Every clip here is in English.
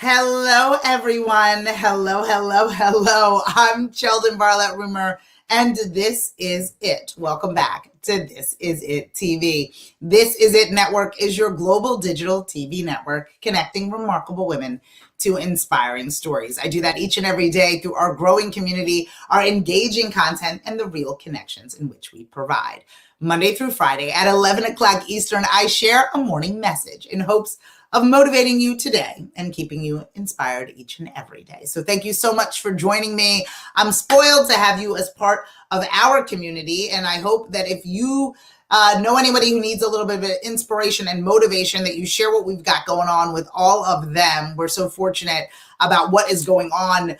Hello, everyone. Hello. I'm CHELDIN BARLATT RUMER, and this is it. Welcome back to This Is It TV. This Is It Network is your global digital TV network connecting remarkable women to inspiring stories. I do that each and every day through our growing community, our engaging content, and the real connections in which we provide. Monday through Friday at 11 o'clock Eastern, I share a morning message in hopes of motivating you today and keeping you inspired each and every day. So thank you so much for joining me. I'm spoiled to have you as part of our community, and I hope that if you know anybody who needs a little bit of inspiration and motivation, that you share what we've got going on with all of them. We're so fortunate about what is going on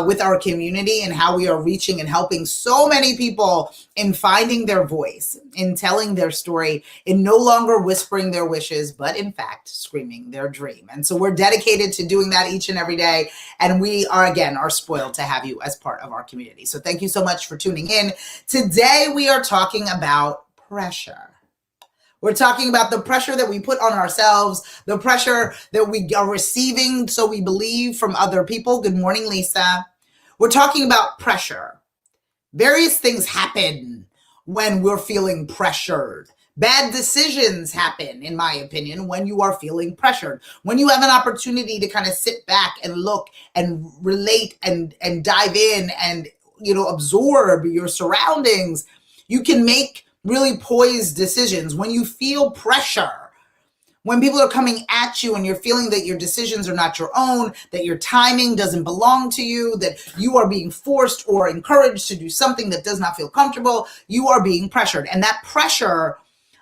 with our community and how we are reaching and helping so many people in finding their voice, in telling their story, in no longer whispering their wishes, but in fact, screaming their dream. And so we're dedicated to doing that each and every day. And we are spoiled to have you as part of our community. So thank you so much for tuning in. Today, we are talking about pressure. We're talking about the pressure that we put on ourselves, the pressure that we are receiving, so we believe, from other people. Good morning, Lisa. We're talking about pressure. Various things happen when we're feeling pressured. Bad decisions happen, in my opinion, when you are feeling pressured. When you have an opportunity to kind of sit back and look and relate and dive in and, absorb your surroundings, you can make really poised decisions. When you feel pressure, when people are coming at you and you're feeling that your decisions are not your own, that your timing doesn't belong to you, that you are being forced or encouraged to do something that does not feel comfortable, you are being pressured. And that pressure,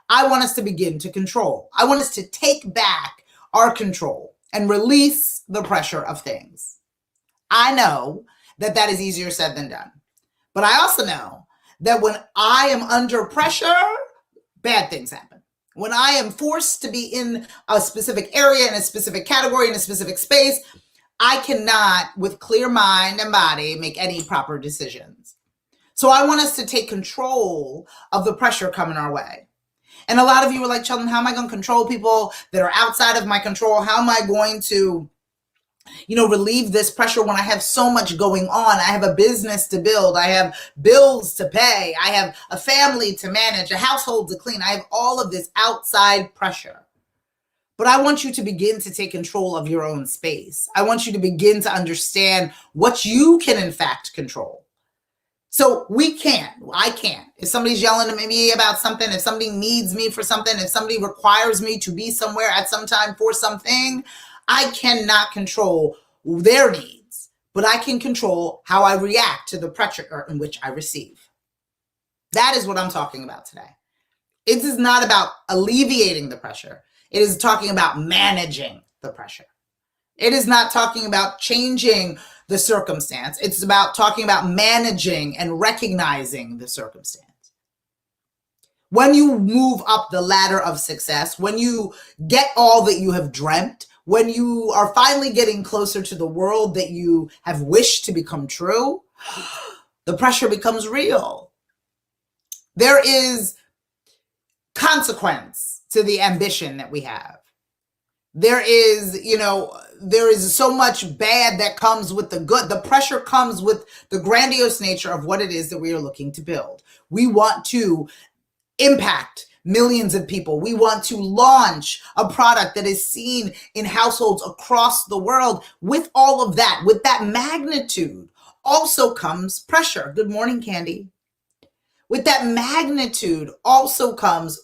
I want us to begin to control. I want us to take back our control and release the pressure of things. I know that that is easier said than done, but I also know that when I am under pressure, bad things happen. When I am forced to be in a specific area, in a specific category, in a specific space, I cannot, with clear mind and body, make any proper decisions. So I want us to take control of the pressure coming our way. And a lot of you are like, Sheldon, how am I going to control people that are outside of my control? How am I going to relieve this pressure when I have so much going on? I have a business to build. I have bills to pay. I have a family to manage, a household to clean. I have all of this outside pressure. But I want you to begin to take control of your own space. I want you to begin to understand what you can in fact control. So I can't. If somebody's yelling at me about something, if somebody needs me for something, if somebody requires me to be somewhere at some time for something, I cannot control their needs, but I can control how I react to the pressure in which I receive. That is what I'm talking about today. It is not about alleviating the pressure. It is talking about managing the pressure. It is not talking about changing the circumstance. It's about talking about managing and recognizing the circumstance. When you move up the ladder of success, when you get all that you have dreamt, when you are finally getting closer to the world that you have wished to become true, the pressure becomes real. There is consequence to the ambition that we have. There is so much bad that comes with the good. The pressure comes with the grandiose nature of what it is that we are looking to build. We want to impact millions of people. We want to launch a product that is seen in households across the world. With all of that, with that magnitude, also comes pressure. Good morning, Candy. With that magnitude also comes,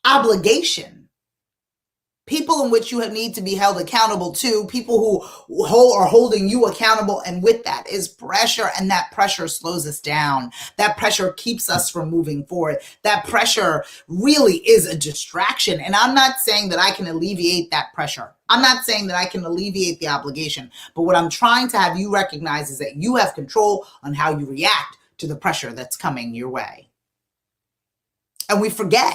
obligation. People in which you need to be held accountable to, people who are holding you accountable. And with that is pressure, and that pressure slows us down. That pressure keeps us from moving forward. That pressure really is a distraction. And I'm not saying that I can alleviate that pressure. I'm not saying that I can alleviate the obligation. But what I'm trying to have you recognize is that you have control on how you react to the pressure that's coming your way. And we forget.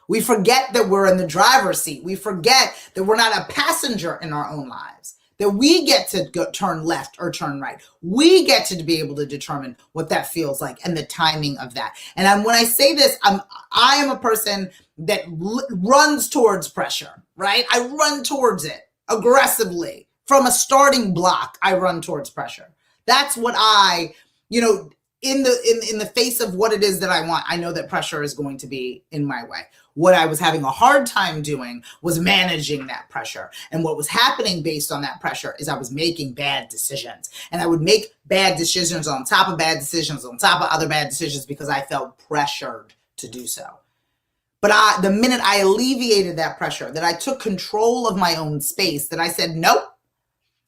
We forget that we're in the driver's seat. We forget that we're not a passenger in our own lives, that we get to turn left or turn right. We get to be able to determine what that feels like and the timing of that. And when I say this, I am a person that runs towards pressure, right? I run towards it. aggressively. From a starting block, I run towards pressure. That's what I, in the face of what it is that I want, I know that pressure is going to be in my way. What I was having a hard time doing was managing that pressure. And what was happening based on that pressure is I was making bad decisions. And I would make bad decisions on top of bad decisions on top of other bad decisions because I felt pressured to do so. But the minute I alleviated that pressure, that I took control of my own space, that I said, nope,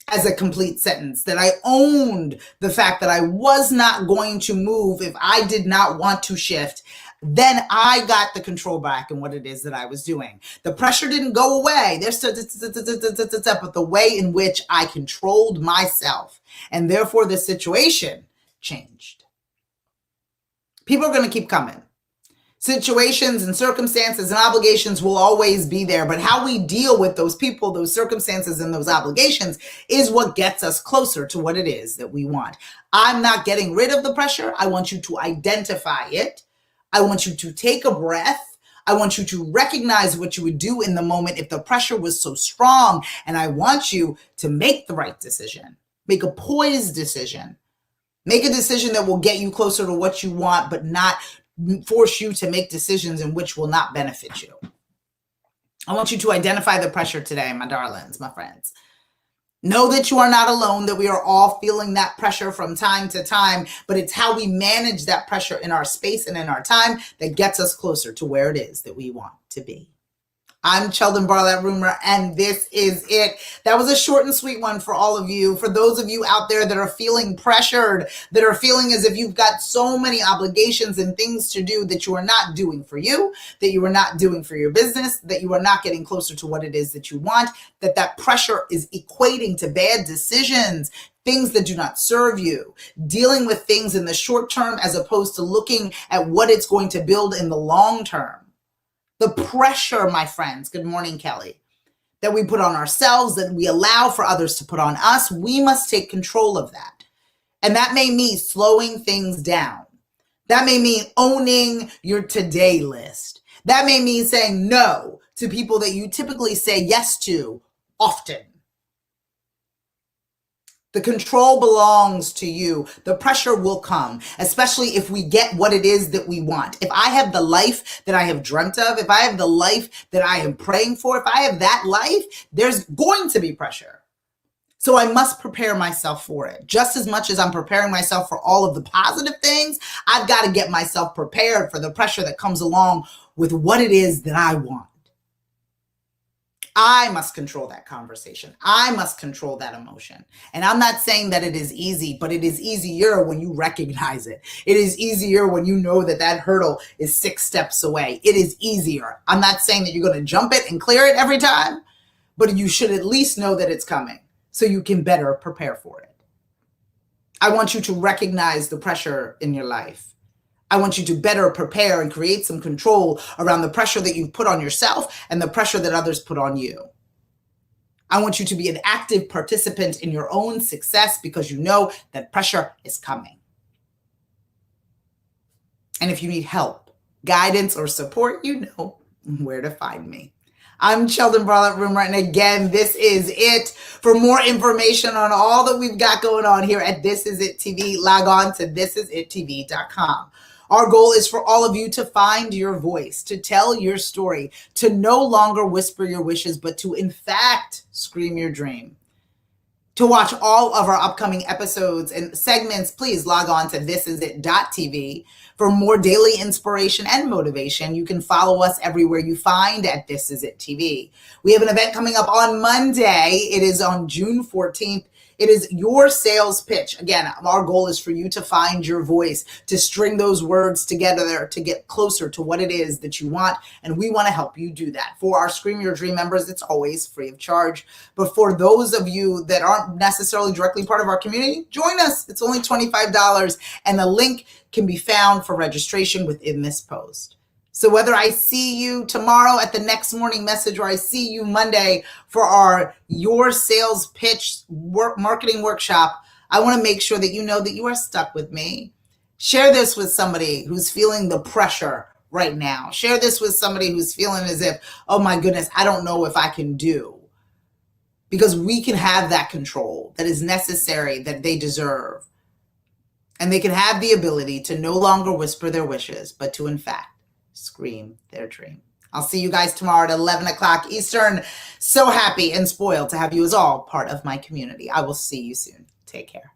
as a complete sentence, that I owned the fact that I was not going to move if I did not want to shift, then I got the control back in what it is that I was doing. The pressure didn't go away. There's but the way in which I controlled myself, and therefore the situation changed. People are going to keep coming. Situations and circumstances and obligations will always be there, but how we deal with those people, those circumstances, and those obligations is what gets us closer to what it is that we want. I'm not getting rid of the pressure. I want you to identify it. I want you to take a breath. I want you to recognize what you would do in the moment if the pressure was so strong, and I want you to make the right decision. Make a poised decision. Make a decision that will get you closer to what you want, but not force you to make decisions in which will not benefit you. I want you to identify the pressure today, my darlings, my friends. Know that you are not alone, that we are all feeling that pressure from time to time, but it's how we manage that pressure in our space and in our time that gets us closer to where it is that we want to be. I'm CHELDIN BARLATT RUMER, and this is it. That was a short and sweet one for all of you. For those of you out there that are feeling pressured, that are feeling as if you've got so many obligations and things to do that you are not doing for you, that you are not doing for your business, that you are not getting closer to what it is that you want, that pressure is equating to bad decisions, things that do not serve you, dealing with things in the short term as opposed to looking at what it's going to build in the long term. The pressure, my friends, good morning, Kelly, that we put on ourselves, that we allow for others to put on us, we must take control of that. And that may mean slowing things down. That may mean owning your today list. That may mean saying no to people that you typically say yes to often. The control belongs to you. The pressure will come, especially if we get what it is that we want. If I have the life that I have dreamt of, if I have the life that I am praying for, if I have that life, there's going to be pressure. So I must prepare myself for it. Just as much as I'm preparing myself for all of the positive things, I've got to get myself prepared for the pressure that comes along with what it is that I want. I must control that conversation. I must control that emotion. And I'm not saying that it is easy, but it is easier when you recognize it. It is easier when you know that that hurdle is 6 steps away. It is easier. I'm not saying that you're going to jump it and clear it every time, but you should at least know that it's coming so you can better prepare for it. I want you to recognize the pressure in your life. I want you to better prepare and create some control around the pressure that you've put on yourself and the pressure that others put on you. I want you to be an active participant in your own success because you know that pressure is coming. And if you need help, guidance, or support, you know where to find me. I'm CHELDIN BARLATT RUMER, and again, this is it. For more information on all that we've got going on here at This Is It TV, log on to thisisItTV.com. Our goal is for all of you to find your voice, to tell your story, to no longer whisper your wishes, but to, in fact, scream your dream. To watch all of our upcoming episodes and segments, please log on to thisisit.tv. For more daily inspiration and motivation, you can follow us everywhere you find at This Is It TV. We have an event coming up on Monday. It is on June 14th. It is your sales pitch. Again, our goal is for you to find your voice, to string those words together, to get closer to what it is that you want. And we want to help you do that. For our Scream Your Dream members, it's always free of charge. But for those of you that aren't necessarily directly part of our community, join us. It's only $25. And the link can be found for registration within this post. So whether I see you tomorrow at the next morning message or I see you Monday for our Your Sales Pitch marketing workshop, I want to make sure that you know that you are stuck with me. Share this with somebody who's feeling the pressure right now. Share this with somebody who's feeling as if, oh my goodness, I don't know if I can do. because we can have that control that is necessary, that they deserve. And they can have the ability to no longer whisper their wishes, but to, in fact, scream their dream. I'll see you guys tomorrow at 11 o'clock Eastern. So happy and spoiled to have you as all part of my community. I will see you soon. Take care.